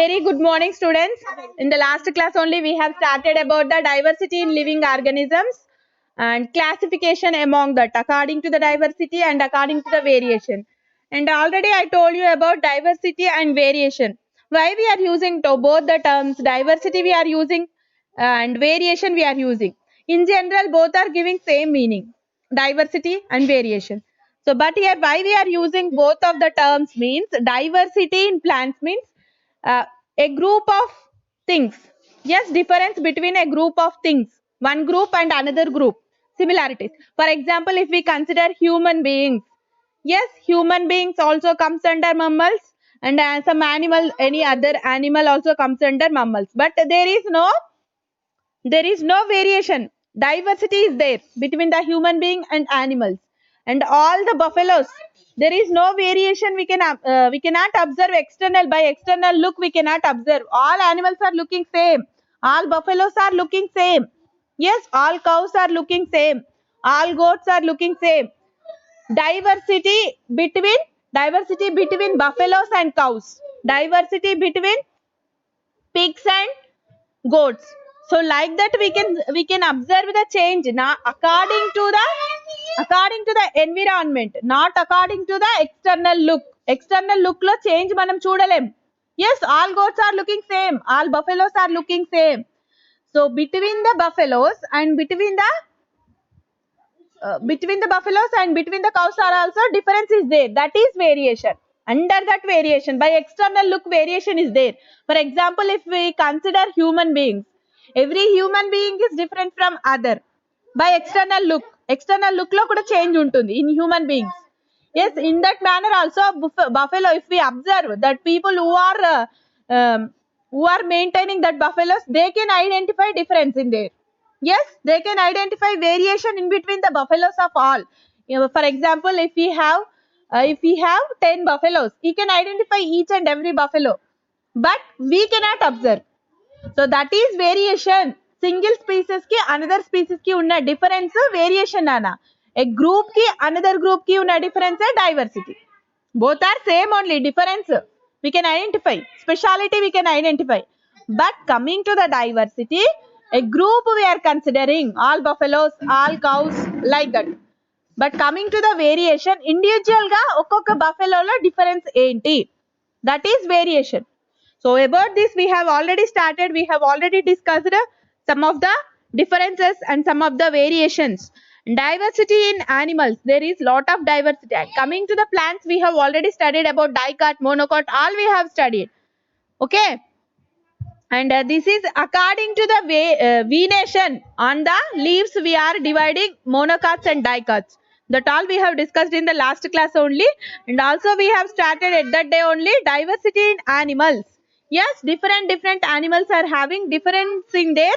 very good morning, students. In the last class only we have started about the diversity in living organisms and classification among that according to the diversity and according to the variation. And already I told you about diversity and variation. Why we are using both the terms, diversity we are using and variation we are using. In general, both are giving same meaning, diversity and variation. So, but here why we are using both of the terms means diversity in plants means a group of things. Yes, difference between a group of things, one group and another group, similarities. For example, if we consider human beings, yes, human beings also comes under mammals, and some animal, any other animal also comes under mammals. But there is no variation. Diversity is there between the human being and animals. And all the buffaloes, there is no variation. We cannot observe external. By external look, we cannot observe. All animals are looking same. All buffaloes are looking same. Yes, all cows are looking same. All goats are looking same. Diversity between buffaloes and cows. Diversity between pigs and goats. So like that we can observe the change now according to the environment, not according to the external look. External look lo change manam chudalem. Yes, all goats are looking same, all buffaloes are looking same. So between the buffaloes and between the buffaloes and between the cows are also difference is there. That is variation. Under that variation, by external look, variation is there. For example, if we consider human beings, every human being is different from other. By external look lo kuda change untundi in human beings. Yes, in that manner also buffalo, if we observe that people who are maintaining that buffaloes, they can identify difference in there. Yes, they can identify variation in between the buffaloes of all. For example, if we have 10 buffaloes, he can identify each and every buffalo, but we cannot observe. So that is variation. Single species ki another species ki unna difference variation nana. A group ki another group ki unna difference diversity. Both are same only, difference we can identify, speciality we can identify. But coming to the diversity, a group we are considering all buffaloes, all cows, like that. But coming to the variation, individual ga okkoka buffalo lo difference enti, that is variation. So about this we have already started, we have already discussed some of the differences and some of the variations. Diversity in animals, there is lot of diversity. And coming to the plants, we have already studied about dicot, monocot, all we have studied. Okay. And this is according to the venation on the leaves, we are dividing monocots and dicots. That all we have discussed in the last class only. And also we have started at that day only diversity in animals. Yes, different animals are having difference in their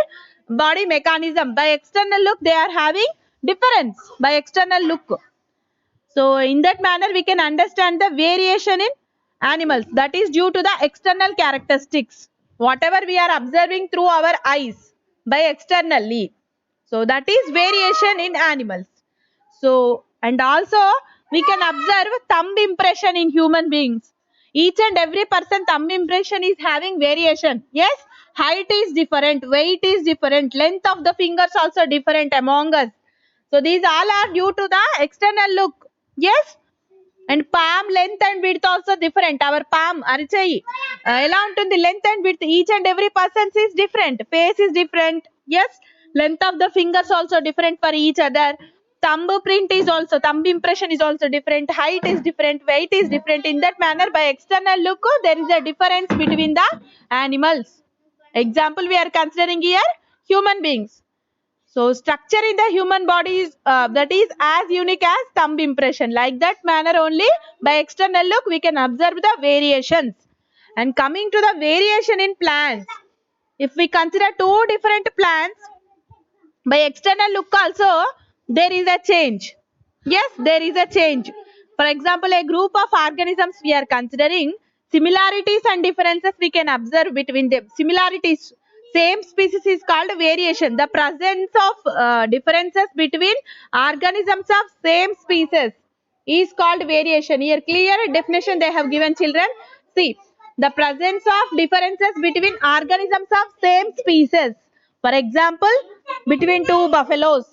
body mechanism. By external look, they are having difference by external look. So in that manner, we can understand the variation in animals. That is due to the external characteristics. Whatever we are observing through our eyes by externally. So that is variation in animals. So, and also we can observe thumb impression in human beings. Each and every person thumb impression is having variation. Yes, height is different, weight is different, length of the fingers also different among us. So these all are due to the external look. Yes, and palm length and width also different. Our palm arichayi ela untundi, length and width each and every person is different, face is different. Yes, length of the fingers also different for each other. Thumb print is also, thumb impression is also different, height is different, weight is different. In that manner, by external look, there is a difference between the animals. Example we are considering here, human beings. So structure in the human body is that is as unique as thumb impression. Like that manner only, by external look we can observe the variations. And coming to the variation in plants, if we consider two different plants, by external look also there is a change. Yes, there is a change. For example, a group of organisms we are considering, similarities and differences we can observe between them. Similarities, same species is called variation. The presence of differences between organisms of same species is called variation. Here clear definition they have given, children. See, the presence of differences between organisms of same species. For example, between two buffaloes,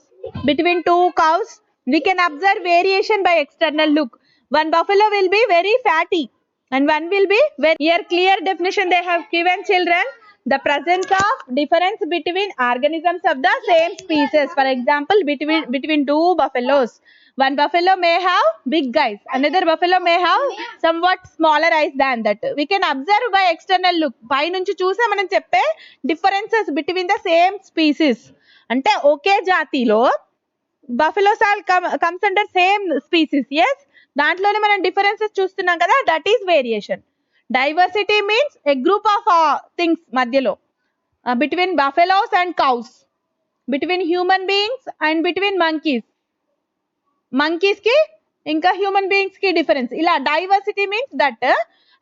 between two cows, we can observe variation by external look. One buffalo will be very fatty and one will be very, here clear definition they have given children, the presence of difference between organisms of the same species. For example, between two buffaloes, one buffalo may have big eyes, another buffalo may have somewhat smaller eyes than that. We can observe by external look. పై నుంచి చూసే మనం చెప్పే differences between the same species. అంటే ఒకే జాతిలో buffaloes all comes under same species. Yes, దాంట్లోనే మనం differences చూస్తున్నాం కదా, that is variation. Diversity means a group of things మధ్యలో, between buffaloes and cows, between human beings and between monkeys కి ఇంకా human beings కి డిఫరెన్స్. ఇలా diversity means that.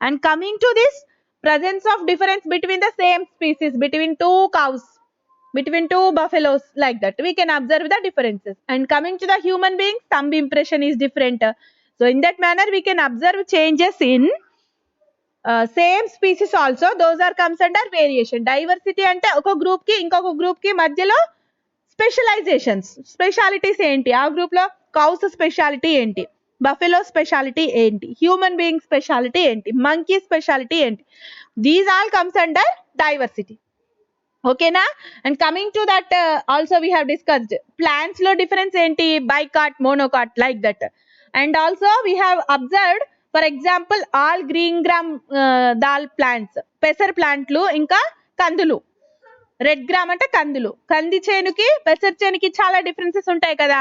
And coming to this presence of difference between the same species, between two cows, between two buffaloes, like that we can observe the differences. And coming to the human beings, thumb impression is different. So in that manner we can observe changes in same species also. Those are comes under variation. Diversity అంటే ఒక group కి ఇంకొక group కి మధ్యలో specialisations, specialities ఏంటి, ఆ group లో cows speciality ఏంటి, బఫెలో స్పెషాలిటీ ఏంటి, హ్యూమన్ బీయింగ్ స్పెషాలిటీ ఏంటి, మంకీ స్పెషాలిటీ ఏంటి, these all comes under diversity. ఓకేనా? And coming to that also we have discussed plants లో డిఫరెన్స్ ఏంటి, dicot, monocot, like that. And also we have observed for example all green gram dal plants, పెసర్ ప్లాంట్లు ఇంకా కందులు. Red gram అంటే కందులు, కంది చేనుకి పెసర్ చేనుకి చాలా డిఫరెన్సెస్ ఉంటాయి కదా.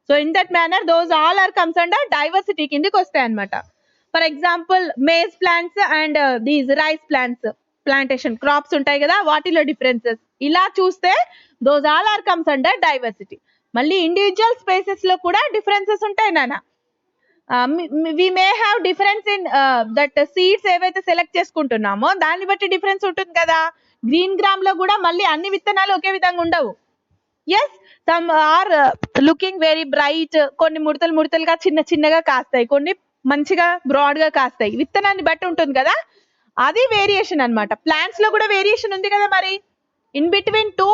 So in that manner those all are comes under diversity కిందకి వస్తాయి అనమాట. For example maize plants and these rice plants, plantation crops ఉంటాయి కదా, వాటిలో డిఫరెన్సెస్. ఇలా చూస్తే those all are comes under diversity. మళ్ళీ ఇండివిజువల్ స్పేసెస్ లో కూడా డిఫరెన్సెస్ ఉంటాయి నాన్న. We may have difference in that seeds ఏవైతే సెలెక్ట్ చేసుకుంటున్నామో దాన్ని బట్టి డిఫరెన్స్ ఉంటుంది కదా. గ్రీన్ గ్రామ్ లో కూడా మళ్ళీ అన్ని విత్తనాలు ఒకే విధంగా ఉండవు. Yes, some are looking very bright, కొన్ని ముడతలు ముడతలుగా చిన్న చిన్నగా కాస్తాయి, కొన్ని మంచిగా బ్రాడ్ గా కాస్తాయి, విత్తనాన్ని బట్టి ఉంటుంది కదా. అది వేరియేషన్ అన్నమాట. ప్లాంట్స్ లో కూడా వేరియేషన్ ఉంది కదా మరి. In between two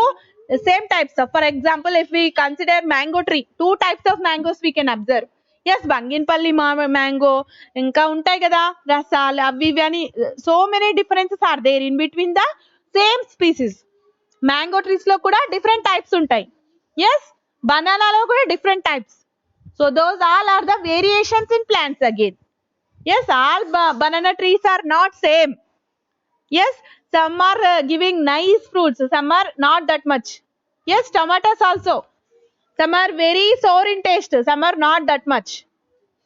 same types of, for example if we consider mango tree, two types of mangoes we can observe. Yes, Banginapalli mango ఇంకా ఉంటాయి కదా, రసాలు అవి ఇవి అని. So many differences are there in between the same species. Mango trees లో కూడా different types ఉంటాయి. ఎస్, బనానాలో కూడా different types. So those all are the variations in plants again. Yes, all banana trees are not same. Yes, some are giving nice fruits, some are not that much. Yes, tomatoes also, some are very sour in taste, some are not that much.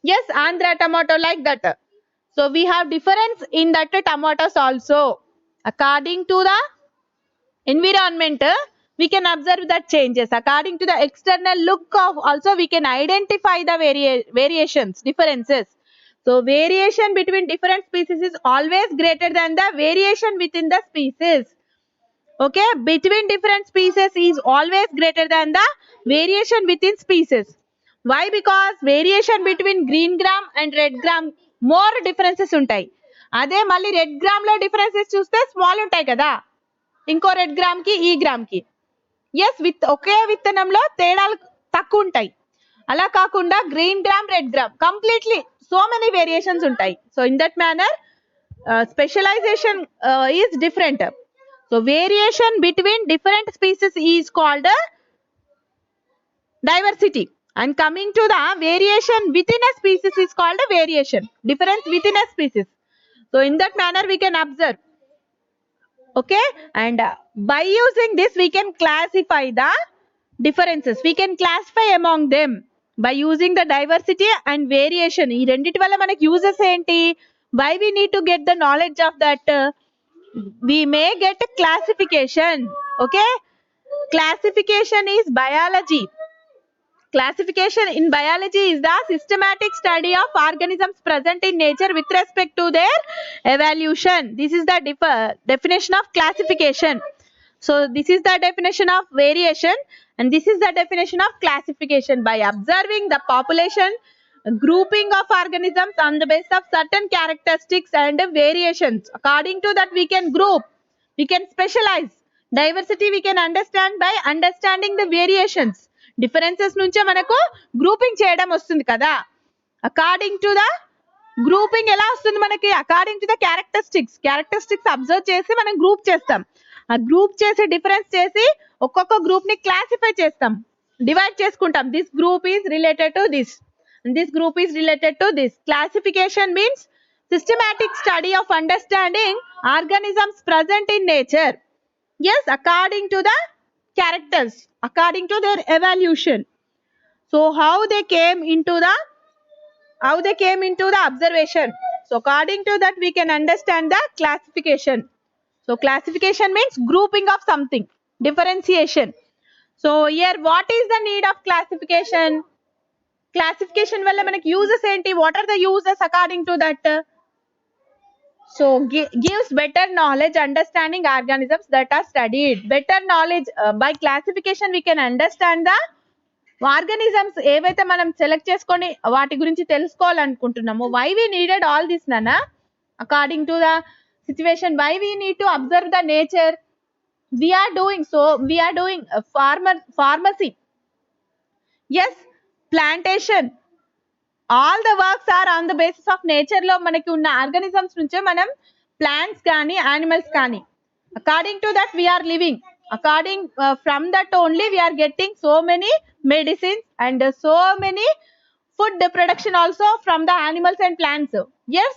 Yes, Andhra tomato, like that. So we have difference in that tomatoes also. According to the environment we can observe that changes. According to the external look of also we can identify the variations, differences. So variation between different species is always greater than the variation within the species. Okay, between different species is always greater than the variation within species. Why? Because variation between green gram and red gram more differences ఉంటాయి. అదే మళ్ళీ red gram లో differences చూస్తే small ఉంటాయి కదా, ఇంకో red gram కి ఈ గ్రామ్ కి. ఎస్, ఒకే విత్తనంలో తేడాలు తక్కువ ఉంటాయి. అలా కాకుండా green gram, red gram completely so many variations ఉంటాయి. So in that manner specialization is different. So variation between different species is called diversity. And coming to the variation within a species is called a variation, difference within a species. So in that manner we can observe. Okay, and by using this we can classify the differences, we can classify among them by using the diversity and variation. ఈ రెండిటి వల్ల మనకి uses ఏంటి, why we need to get the knowledge of that, we may get a classification. Okay, classification is biology. Classification in biology is the systematic study of organisms present in nature with respect to their evolution. This is the definition of classification. So this is the definition of variation and this is the definition of classification. By observing the population, grouping of organisms on the basis of certain characteristics and variations. According to that we can group, we can specialize. Diversity we can understand by understanding the variations. Differences నుంచే మనకు grouping చేయడం వస్తుంది కదా. According to the grouping ఎలా వస్తుంది మనకి? According to the characteristics observe చేసి మనం గ్రూప్ చేస్తాం. ఆ గ్రూప్ చేసి డిఫరెన్స్ చేసి ఒక్కొక్క గ్రూప్ ని క్లాసిఫై చేస్తాం, డివైడ్ చేసుకుంటాం. This group is related to this and this group is related to this. Classification means systematic study of understanding organisms present in nature. Yes, according to the characters, according to their evolution. So how they came into the observation. So according to that we can understand the classification. So classification means grouping of something, differentiation. So here what is the need of classification? Classification వల్ల మనకి uses ఏంటి? What are the uses according to that? So gives better knowledge understanding organisms that are studied. Better knowledge by classification we can understand the organisms ఏవైతే మనం select చేసుకొని వాటి గురించి తెలుసుకోవాలనుకుంటున్నామో. Why we needed all this నానా? According to the situation, why we need to observe the nature? we are doing pharmacy. Yes, plantation, all the works are on the basis of nature లో మనకి ఉన్న organisms నుంచే మనం plants కానీ animals కానీ, according to that we are living. According from that only we are getting so many medicines and so many food production also from the animals and plants. Yes,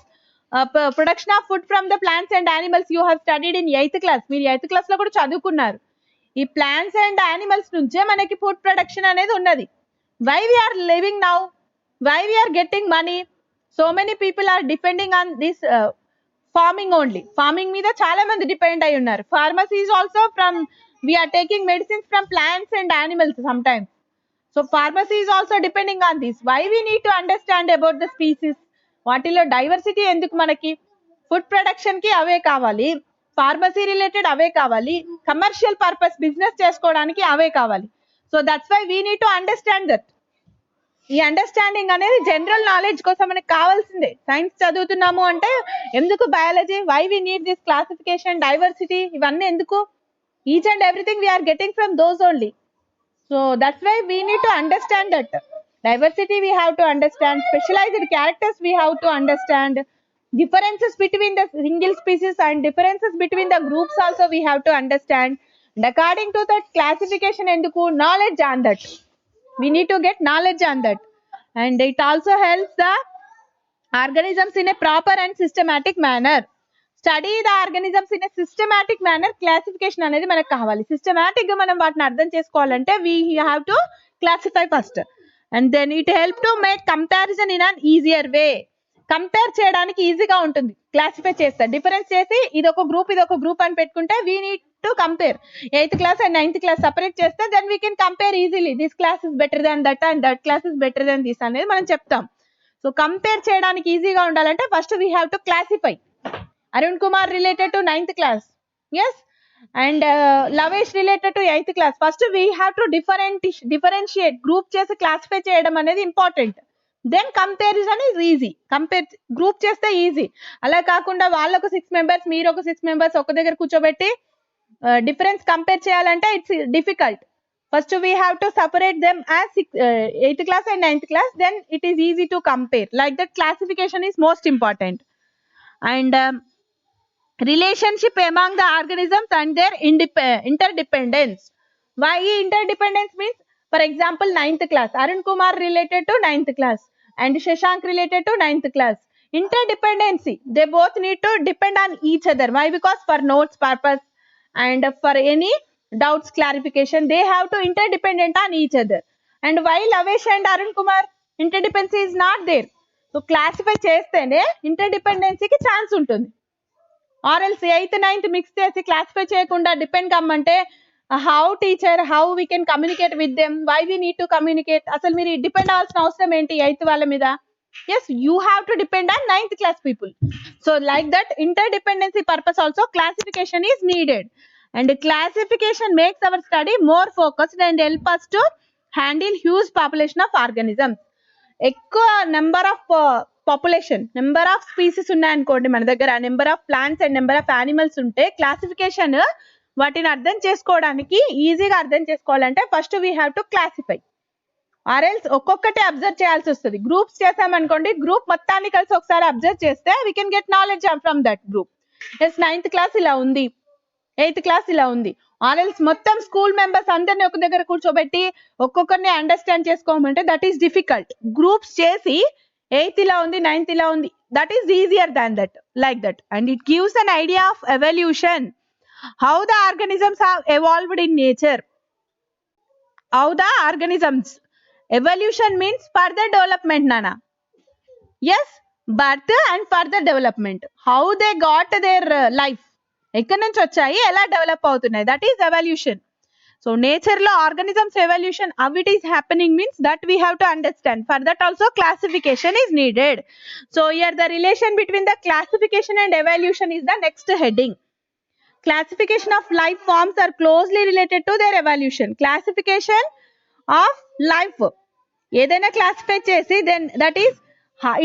production of food from the plants and animals you have studied in 8th class. మీరు 8th class లో కూడా చదువుకున్నారు. ఈ plants and animals నుంచే మనకి food production అనేది ఉన్నది. Why we are living now? Why we are getting money? So many people are depending on this farming only. Farming మీద చాలా మంది డిపెండ్ అయి ఉన్నారు. Pharmacy is also from, we are taking medicines from plants and animals sometimes. So pharmacy is also depending on this. Why we need to understand about the species? వాటిలో diversity ఎందుకు మనకి? Food production కి అవే కావాలి, pharmacy related అవే కావాలి, commercial purpose business చేసుకోవడానికి అవే కావాలి. So that's why we need to understand that. ఈ అండర్స్టాండింగ్ అనేది జనరల్ నాలెడ్జ్ కోసం మనకి కావాల్సిందే. సైన్స్ చదువుతున్నాము అంటే ఎందుకు biology? Why we need this classification, diversity, ఇవన్నీ ఎందుకు? Each and everything we are getting from those only. So that's why we need to understand that. Diversity we have to understand, specialized characters we have to understand, differences between the single species and differences between the groups also we have to understand. And according to that classification enduku, knowledge on that. We need to get knowledge on that. And it also helps the organisms in a proper and systematic manner. Study the organisms in a systematic manner. Classification అనేది మనకు కావాలి. Systematic గా మనం వాటిని అర్థం చేసుకోవాలంటే we have to classify first. And then it help to make comparison in an easier way. Compare చేయడానికి ఈజీగా ఉంటుంది క్లాసిఫై చేస్తే. డిఫరెన్స్ చేసి ఇదొక గ్రూప్ అని పెట్టుకుంటే we need to compare. 8th class and 9th class separate చేస్తే then we can compare easily. This class is better than that and that class is better than this అనేది మనం చెప్తాం. So compare చేయడానికి ఈజీగా ఉండాలంటే first we have to classify. Arun Kumar related to 9th class. Yes, and Lavesh related to 8th class. First we have to differentiate, group చేసి classify చేయడం అనేది important. Then comparison is easy. Group చేస్తే ఈజీ. అలా కాకుండా వాళ్ళకు 6 members మీరు ఒక 6 members ఒక దగ్గర కూర్చోబెట్టి డిఫరెన్స్ కంపేర్ చేయాలంటే it's difficult. First we have to separate them as 8th class and 9th class. Then it is easy to compare. Like that classification is most important. And relationship among the organisms and their interdependence. Why interdependence means, for example, 9th class, Arun Kumar related to 9th class and Shashank related to 9th class. Interdependency, they both need to depend on each other. Why? Because for notes purpose and for any doubts clarification they have to interdependent on each other. And while Lavesh and Arun Kumar, interdependency is not there. So classify చేస్తేనే ఇంటర్డిపెండెన్సీకి chance ఉంటుంది. Or else 8th 9th mix చేసి classify చేయకుండా depend కమ్మంటే how teacher, how we can communicate with them? Why we need to communicate? అసలు మీరు depend అవ్వాల్సిన అవసరం ఏంటి 8th వాళ్ళ మీద? Yes, you have to depend on 9th class people. So like that interdependency purpose also classification is needed. And classification makes our study more focused and help us to handle huge population of organisms. ఎక్కువ number of population, number of species ఉన్నాయనుకోండి మన దగ్గర, number of plants and number of animals ఉంటే classification వాటిని అర్థం చేసుకోవడానికి, ఈజీగా అర్థం చేసుకోవాలంటే first we have to classify, or else ఒక్కొక్కటి అబ్జర్వ్ చేయాల్సి వస్తుంది. గ్రూప్స్ చేసామనుకోండి, గ్రూప్ మొత్తాన్ని కలిసి ఒకసారి అబ్జర్వ్ చేస్తే we can get knowledge from that group. Yes 9th class ఇలా ఉంది, 8th క్లాస్ ఇలా ఉంది, ఆర్ఎల్స్ మొత్తం స్కూల్ మెంబర్స్ అందరినీ ఒక దగ్గర కూర్చోబెట్టి ఒక్కొక్కరిని అండర్స్టాండ్ చేసుకోమంటే దట్ ఈస్ డిఫికల్ట్. గ్రూప్స్ చేసి 8th ఇలా ఉంది, 9th ఇలా ఉంది, that is easier than that, like that. And it gives an idea of evolution, how the organisms have evolved in nature. How the organisms, evolution means further development, nana. Yes, birth and further development, how they got their life, ఎక్కడి నుంచి వచ్చాయి, ఎలా develop అవుతున్నాయి, that is evolution. So nature లో organisms evolution how it is happening means that we have to understand. For that also classification is needed. So here the relation between the classification and evolution is the next heading. Classification of life forms are closely related to their evolution. Classification of life, ఏదైనా classify చేసి then that is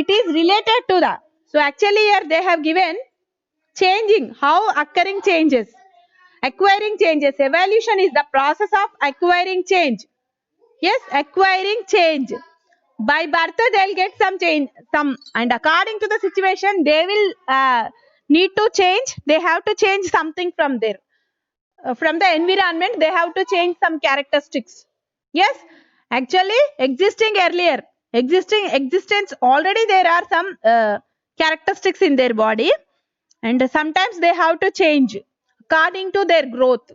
it is related to the, so actually here they have given changing, how occurring changes, acquiring changes. Evolution is the process of acquiring change. Yes, acquiring change. By birth they'll get some change, some, and according to the situation they will need to change, they have to change something from there, from the environment they have to change some characteristics. Yes, actually existing earlier, existence already there are some characteristics in their body, and sometimes they have to change according to their growth.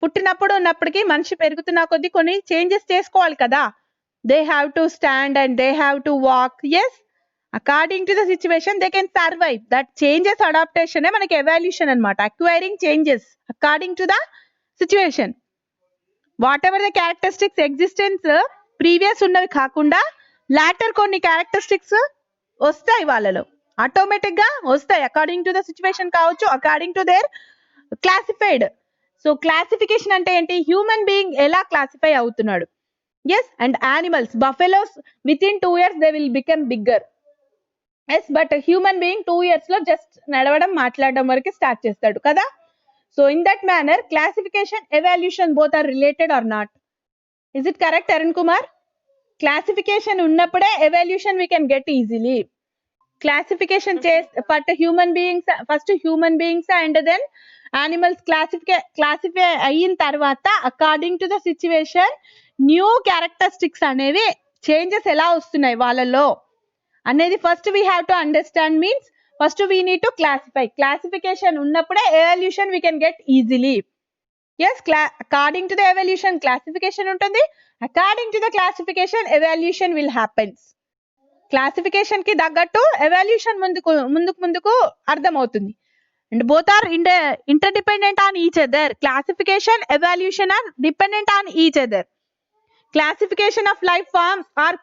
పుట్టినప్పుడు ఉన్నప్పటికీ మనిషి పెరుగుతున్న కొద్దీ కొన్ని changes చేసుకోవాలి కదా, they have to stand and they have to walk. Yes, according to the situation they can survive. That changes adaptation మనకి evolution అన్నమాట, acquiring changes according to the situation. Whatever the characteristics existence previous ఉన్నవి కాకుండా later కొన్ని characteristics వస్తాయి వాళ్ళలో, automatic గా వస్తాయి, according to the situation కావచ్చు, according to their classified. So classification అంటే ఏంటి, హ్యూమన్ బీయింగ్ ఎలా క్లాసిఫై అవుతున్నాడు. Yes, and animals, buffaloes with in 2 years they will become bigger. Yes, but human being 2 years లో జస్ట్ నడవడం మాట్లాడడం వరకు స్టార్ట్ చేస్తాడు కదా. So in that manner classification evolution both are related or not? Is it correct Arun Kumar? Classification ఉన్నప్పుడే evolution we can get easily. Classification first human beings and then animals classify అయిన తర్వాత according to the situation new characteristics అనేవి changes ఎలా వస్తున్నాయి వాళ్ళలో అనేది first we have to understand. Means first we need to classify. Classification ఉన్నప్పుడే evolution we can get easily. Yes, according to the evolution classification ఉంటుంది, according to the classification evolution will happens. Classification కి తగ్గట్టు evolution ముందుకు అర్థమవుతుంది. And both are interdependent on each other. Classification, evaluation are dependent on each other. Classification of life forms are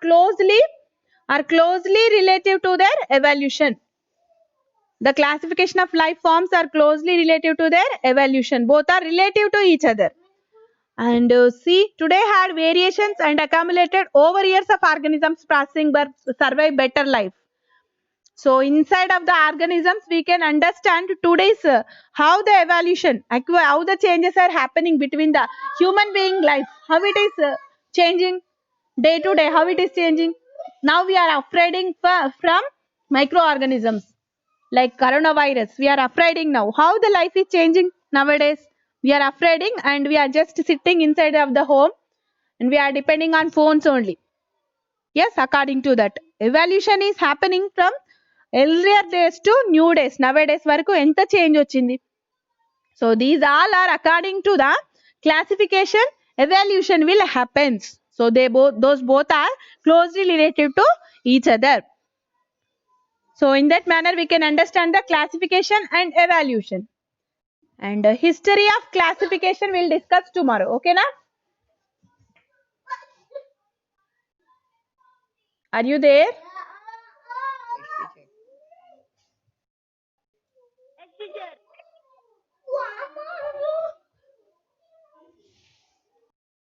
closely relative to their evolution. The classification of life forms are closely relative to their evolution. Both are relative to each other. And see, today had variations and accumulated over years of organisms processing but survive better life. So inside of the organisms we can understand today's how the evolution, how the changes are happening between the human being life, how it is changing day to day, how it is changing. Now we are afraiding from microorganisms like coronavirus. We are afraiding now. How the life is changing nowadays? We are afraiding and we are just sitting inside of the home and we are depending on phones only. Yes, according to that, evolution is happening from earlier days to new days. Nowadays వరకు ఎంత change వచ్చింది. So these all are according to the classification. Evolution will happens. So those both are closely related to each other. So in that manner we can understand the classification and evolution. And history of classification we'll discuss tomorrow. Okay na? Are you there?